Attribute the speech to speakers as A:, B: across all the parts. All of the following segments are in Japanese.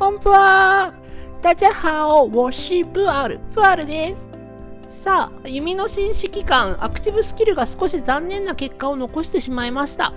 A: こんばんは。大家好、我是プアルです。さあ、弓の新指揮官アクティブスキルが少し残念な結果を残してしまいました。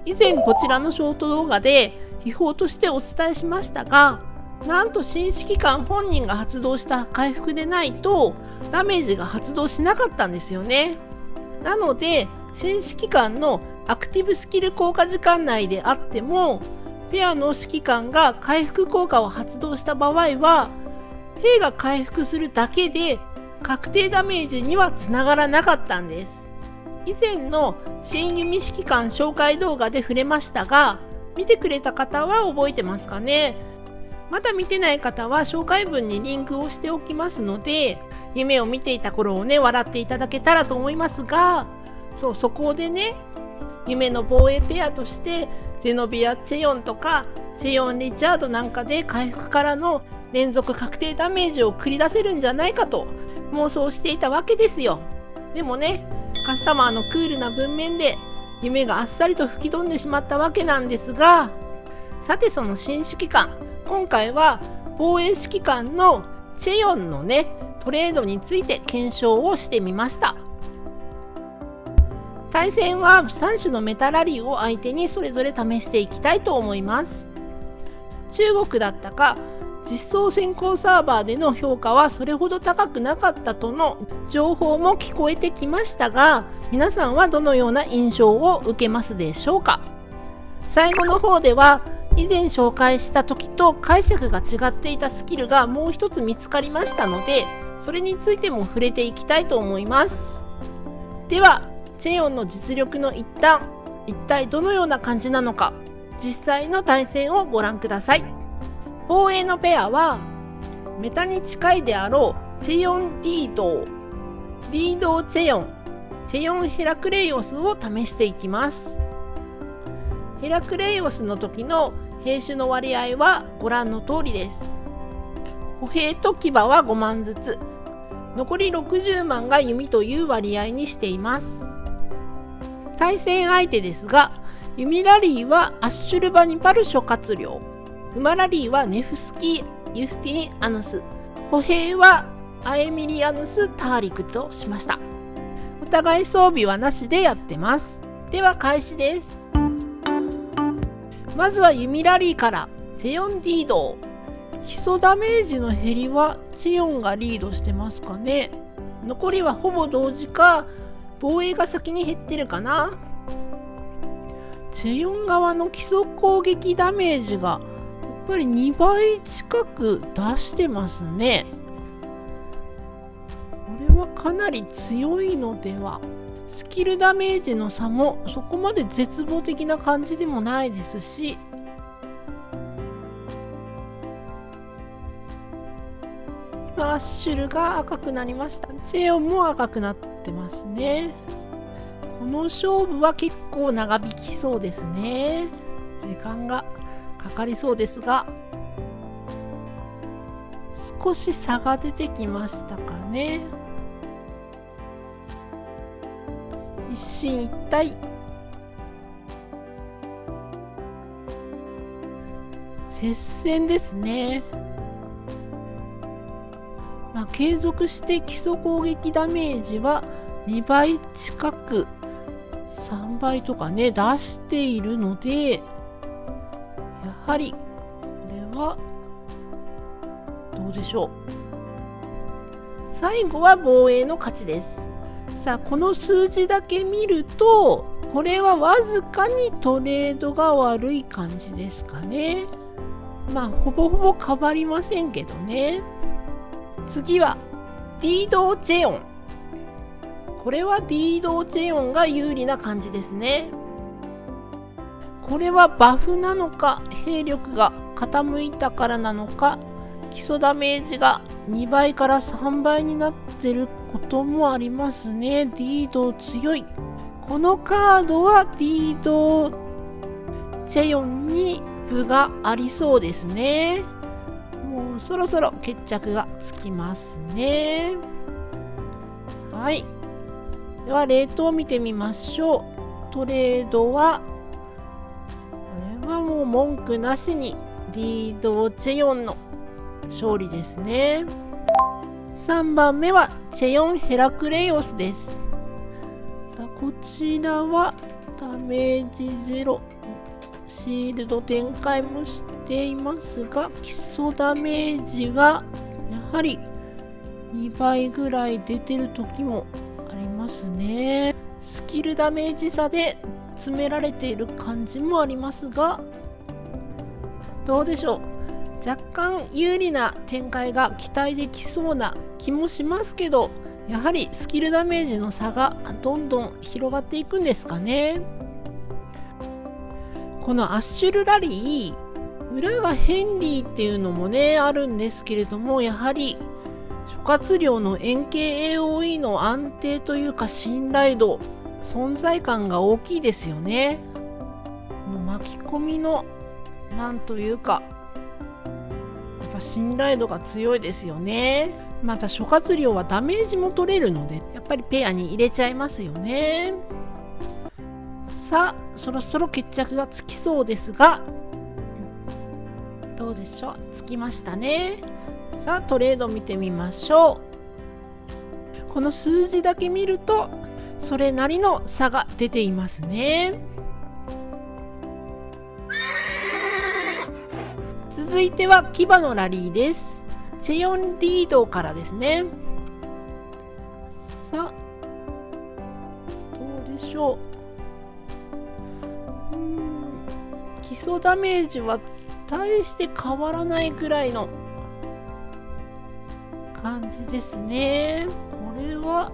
A: 以前こちらのショート動画で秘宝としてお伝えしましたが、なんと新指揮官本人が発動した回復でないとダメージが発動しなかったんですよね。なので新指揮官のアクティブスキル効果時間内であってもペアの指揮官が回復効果を発動した場合は兵が回復するだけで確定ダメージにはつながらなかったんです。以前の新弓指揮官紹介動画で触れましたが、見てくれた方は覚えてますかね。まだ見てない方は紹介文にリンクをしておきますので、夢を見ていた頃をね笑っていただけたらと思いますが、そこでね、夢の防衛ペアとしてゼノビア・チェヨンとかチェヨン・リチャードなんかで回復からの連続確定ダメージを繰り出せるんじゃないかと妄想していたわけですよ。でもね、カスタマーのクールな文面で夢があっさりと吹き飛んでしまったわけなんですが、さてその新指揮官、今回は防衛指揮官のチェヨンのねトレードについて検証をしてみました。対戦は3種のメタラリーを相手にそれぞれ試していきたいと思います。中国だったか実装先行サーバーでの評価はそれほど高くなかったとの情報も聞こえてきましたが、皆さんはどのような印象を受けますでしょうか。最後の方では以前紹介した時と解釈が違っていたスキルがもう一つ見つかりましたので、それについても触れていきたいと思います。ではチェヨンの実力の一体どのような感じなのか、実際の対戦をご覧ください。防衛のペアはメタに近いであろうチェヨンリードチェヨンヘラクレイオスを試していきます。ヘラクレイオスの時の兵種の割合はご覧の通りです。歩兵と騎馬は5万ずつ、残り60万が弓という割合にしています。対戦相手ですが、弓ラリーはアッシュルバニパル諸葛亮、馬ラリーはネフスキー・ユスティニアヌス、歩兵はアエミリアヌス・ターリクとしました。お互い装備はなしでやってます。では開始です。まずは弓ラリーからチェヨンリード。基礎ダメージの減りはチェヨンがリードしてますかね。残りはほぼ同時か防衛が先に減ってるかな。チェヨン側の基礎攻撃ダメージがやっぱり2倍近く出してますね。これはかなり強いのでは。スキルダメージの差もそこまで絶望的な感じでもないですし、アッシュルが赤くなりました。チェヨンも赤くなってますね。この勝負は結構長引きそうですね。時間がかかりそうですが、少し差が出てきましたかね。一進一退。接戦ですね。継続して基礎攻撃ダメージは2倍近く3倍とかね出しているので、やはりこれはどうでしょう。最後は防衛の勝ちです。さあこの数字だけ見るとこれはわずかにトレードが悪い感じですかね。ほぼほぼ変わりませんけどね。次はディードーチェヨン。これはディードーチェヨンが有利な感じですね。これはバフなのか兵力が傾いたからなのか、基礎ダメージが2倍から3倍になってることもありますね。ディードー強い。このカードはディードーチェヨンに分がありそうですね。もうそろそろ決着がつきますね。はい。ではレートを見てみましょう。トレードはこれはもう文句なしにリード・チェヨンの勝利ですね。3番目はチェヨン・ヘラクレイオスです。さあこちらはダメージ0、シールド展開もしていますが、基礎ダメージがやはり2倍ぐらい出てる時もありますね。スキルダメージ差で詰められている感じもありますが、どうでしょう。若干有利な展開が期待できそうな気もしますけど、やはりスキルダメージの差がどんどん広がっていくんですかね。このアッシュルラリー、裏がヘンリーっていうのもねあるんですけれども、やはり諸葛亮の円形 AOE の安定というか信頼度、存在感が大きいですよね。この巻き込みのなんというかやっぱ信頼度が強いですよね。また諸葛亮はダメージも取れるのでやっぱりペアに入れちゃいますよね。さあそろそろ決着がつきそうですが、どうでしょう。つきましたね。さあトレード見てみましょう。この数字だけ見るとそれなりの差が出ていますね。続いては騎馬のラリーです。チェヨンリードからですね。さあどうでしょう。基礎ダメージは大して変わらないぐらいの感じですね。これは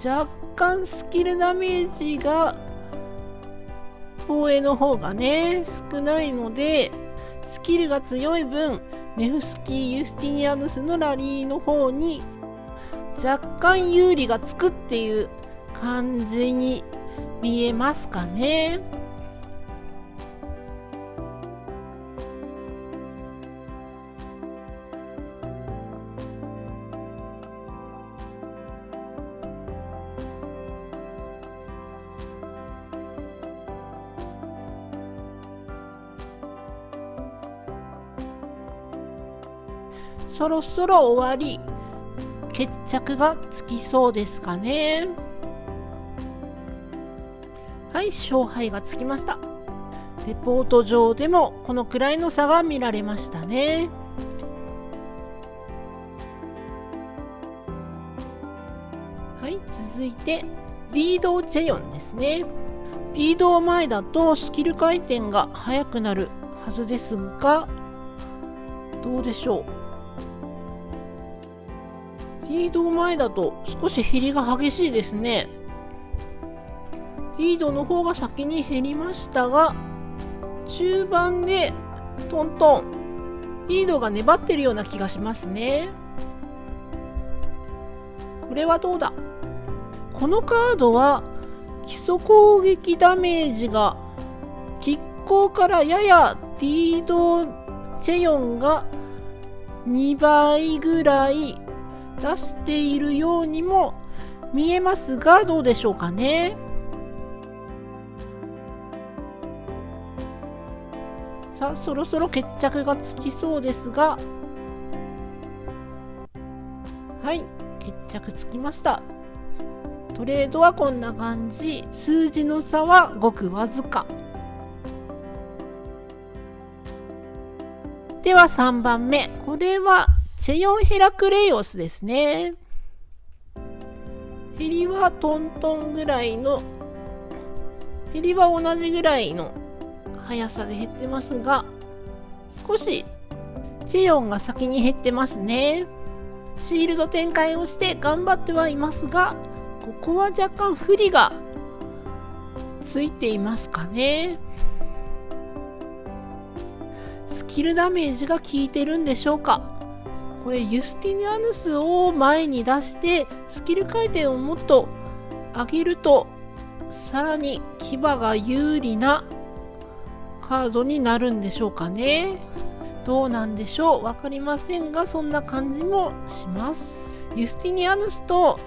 A: 若干スキルダメージが防衛の方がね少ないので、スキルが強い分ネフスキー・ユスティニアヌスのラリーの方に若干有利がつくっていう感じに見えますかね。そろそろ終わり、決着がつきそうですかね。はい、勝敗がつきました。レポート上でもこのくらいの差が見られましたね。はい、続いてリードチェヨンですね。リード前だとスキル回転が速くなるはずですが、どうでしょう。リード前だと少し減りが激しいですね。リードの方が先に減りましたが、中盤でトントンリードが粘ってるような気がしますね。これはどうだ。このカードは基礎攻撃ダメージが拮抗からややリードチェヨンが2倍ぐらい出しているようにも見えますが、どうでしょうかね。さあそろそろ決着がつきそうですが、はい、決着つきました。トレードはこんな感じ。数字の差はごくわずか。では3番目、これはチェヨンヘラクレイオスですね。減りはトントンぐらいの、減りは同じぐらいの速さで減ってますが、少しチェヨンが先に減ってますね。シールド展開をして頑張ってはいますが、ここは若干不利がついていますかね。スキルダメージが効いてるんでしょうか。これユスティニアヌスを前に出してスキル回転をもっと上げると、さらに騎馬が有利なカードになるんでしょうかね。どうなんでしょう、分かりませんが、そんな感じもします。ユスティニアヌスと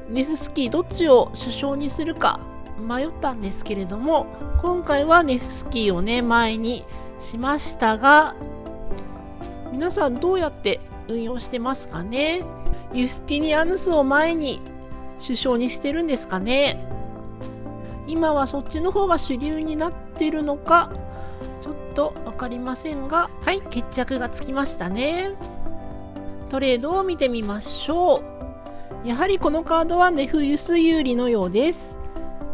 A: ネフスキーどっちを主将にするか迷ったんですけれども、今回はネフスキーをね前にしましたが、皆さんどうやって運用してますかね。ユスティニアヌスを前に首相にしてるんですかね。今はそっちの方が主流になってるのかちょっと分かりませんが、はい、決着がつきましたね。トレードを見てみましょう。やはりこのカードはネフユス有利のようです。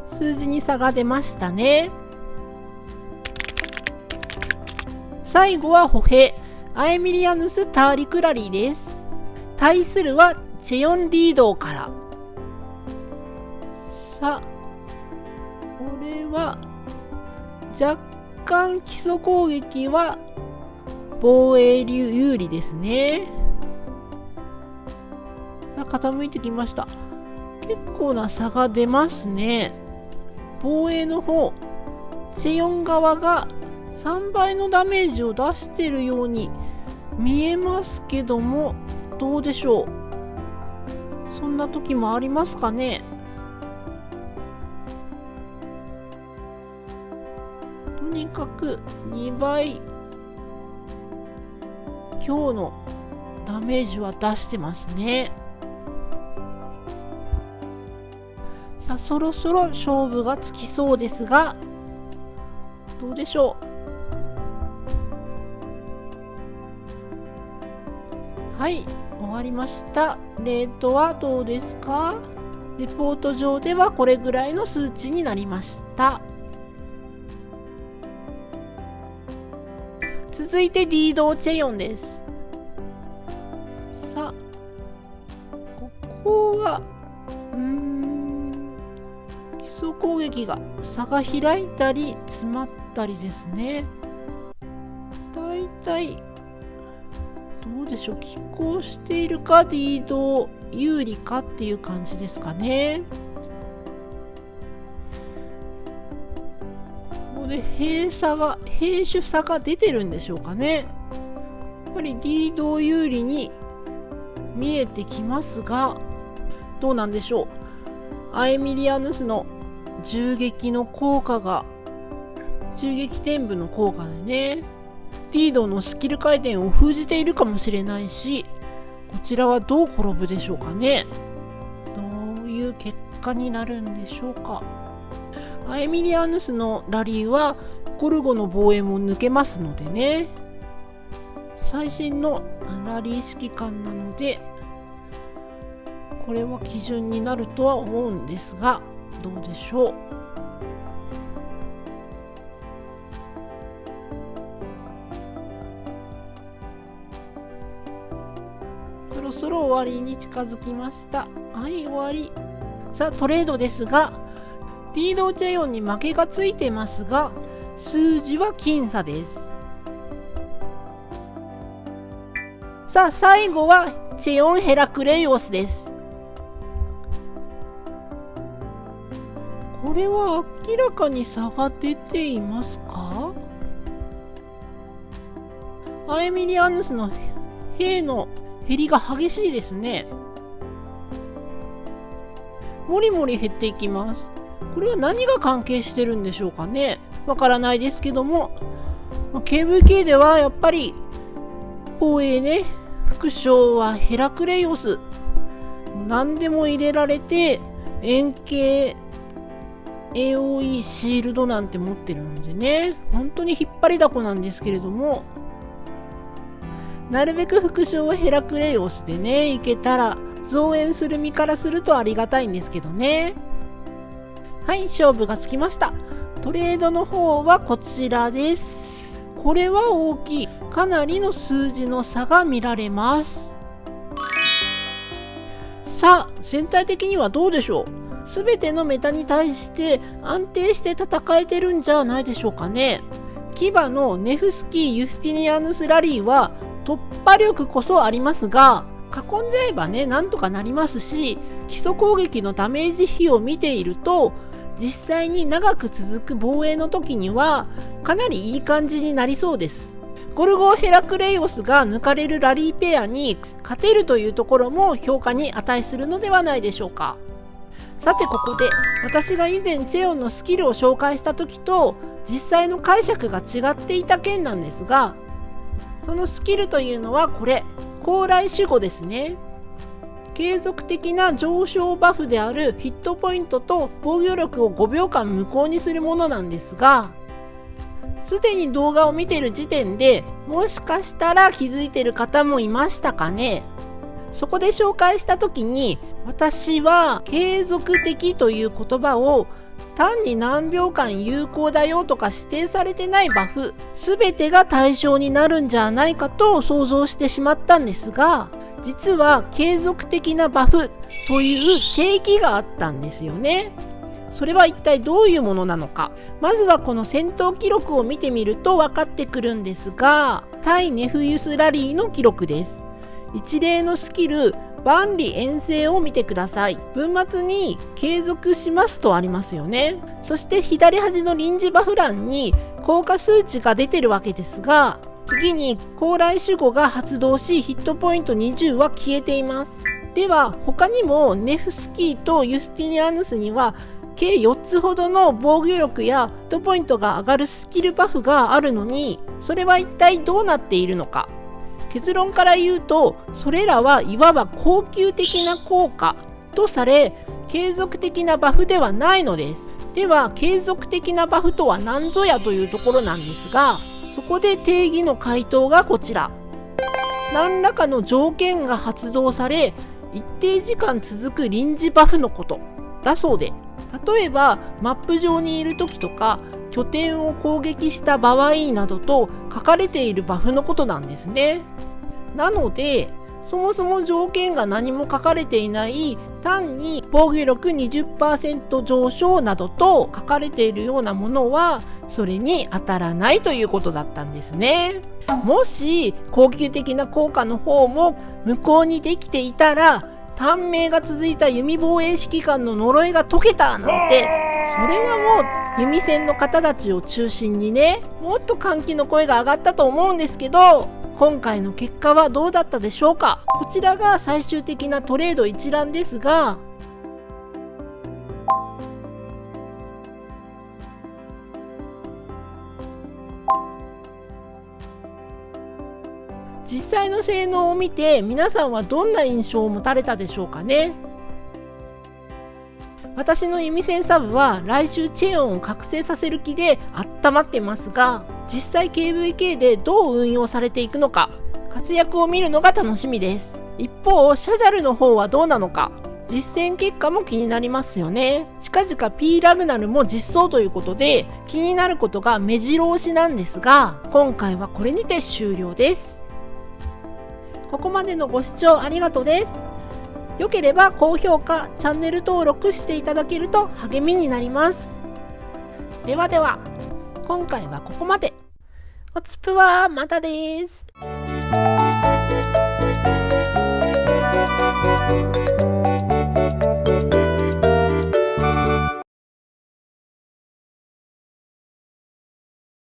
A: 数字に差が出ましたね。最後は歩兵アエミリアヌス・ターリクラリーです。対するはチェヨンリードから。さあこれは若干基礎攻撃は防衛流有利ですね。さあ傾いてきました。結構な差が出ますね。防衛の方チェヨン側が3倍のダメージを出しているように見えますけども、どうでしょう。そんな時もありますかね。とにかく2倍今日のダメージは出してますね。さあそろそろ勝負がつきそうですが、どうでしょう。はい、終わりました。レートはどうですか。レポート上ではこれぐらいの数値になりました。続いてリードチェヨンです。さあここは基礎攻撃が差が開いたり詰まったりですね。だいたいどうでしょう、拮抗しているかリード有利かっていう感じですかね。ここで兵種差が出てるんでしょうかね。やっぱりリード有利に見えてきますが、どうなんでしょう。アエミリアヌスの銃撃の効果が、銃撃天部の効果でね、リードのスキル回転を封じているかもしれないし、こちらはどう転ぶでしょうかね。どういう結果になるんでしょうか。アエミリアヌスのラリーはゴルゴの防衛も抜けますのでね、最新のラリー指揮官なのでこれは基準になるとは思うんですが、どうでしょう。そろそろ終わりに近づきました。はい、終わり。さあトレードですが、リードチェヨンに負けがついてますが、数字は僅差です。さあ最後はチェヨンヘラクレイオスです。これは明らかに差が出ていますか。アエミリアヌスの兵の減りが激しいですね。もりもり減っていきます。これは何が関係してるんでしょうかね。わからないですけども、KVK ではやっぱり防衛ね、副将はヘラクレイオス何でも入れられて、円形 AOE シールドなんて持ってるのでね、本当に引っ張りだこなんですけれども、なるべく副将はヘラクレイオスでねいけたら増援する身からするとありがたいんですけどね。はい、勝負がつきました。トレードの方はこちらです。これは大きい、かなりの数字の差が見られます。さあ全体的にはどうでしょう。全てのメタに対して安定して戦えてるんじゃないでしょうかね。騎馬のネフスキー・ユスティニアヌス・ラリーは突破力こそありますが、囲んじゃえばねなんとかなりますし、基礎攻撃のダメージ比を見ていると、実際に長く続く防衛の時にはかなりいい感じになりそうです。ゴルゴーヘラクレイオスが抜かれるラリーペアに勝てるというところも評価に値するのではないでしょうか。さてここで私が以前チェヨンのスキルを紹介した時と実際の解釈が違っていた件なんですが、そのスキルというのはこれ、高麗守護ですね。継続的な上昇バフであるヒットポイントと防御力を5秒間無効にするものなんですが、すでに動画を見ている時点でもしかしたら気づいている方もいましたかね。そこで紹介した時に、私は継続的という言葉を単に何秒間有効だよとか指定されてないバフ全てが対象になるんじゃないかと想像してしまったんですが、実は継続的なバフという定義があったんですよね。それは一体どういうものなのか。まずはこの戦闘記録を見てみると分かってくるんですが、対ネフユスラリーの記録です。一例のスキル万里遠征を見てください。文末に継続しますとありますよね。そして左端の臨時バフ欄に効果数値が出てるわけですが、次に高麗守護が発動しヒットポイント20は消えています。では他にもネフスキーとユスティニアヌスには計4つほどの防御力やヒットポイントが上がるスキルバフがあるのに、それは一体どうなっているのか。結論から言うと、それらはいわば恒久的な効果とされ、継続的なバフではないのです。では継続的なバフとは何ぞやというところなんですが、そこで定義の回答がこちら。何らかの条件が発動され一定時間続く臨時バフのことだそうで、例えばマップ上にいる時とか拠点を攻撃した場合などと書かれているバフのことなんですね。なのでそもそも条件が何も書かれていない単に防御力 20% 上昇などと書かれているようなものはそれに当たらないということだったんですね。もし恒久的な効果の方も無効にできていたら、短命が続いた弓防衛指揮官の呪いが解けたなんて、それはもう弓戦の方たちを中心にね、もっと歓喜の声が上がったと思うんですけど、今回の結果はどうだったでしょうか。こちらが最終的なトレード一覧ですが、実際の性能を見て皆さんはどんな印象を持たれたでしょうかね。私の弓戦サブは来週チェオンを覚醒させる気で温まってますが、実際 KVK でどう運用されていくのか、活躍を見るのが楽しみです。一方シャジャルの方はどうなのか、実戦結果も気になりますよね。近々 P ラグナルも実装ということで気になることが目白押しなんですが、今回はこれにて終了です。ここまでのご視聴ありがとうです。良ければ高評価、チャンネル登録していただけると励みになります。ではでは、今回はここまで。おつぷはまたです。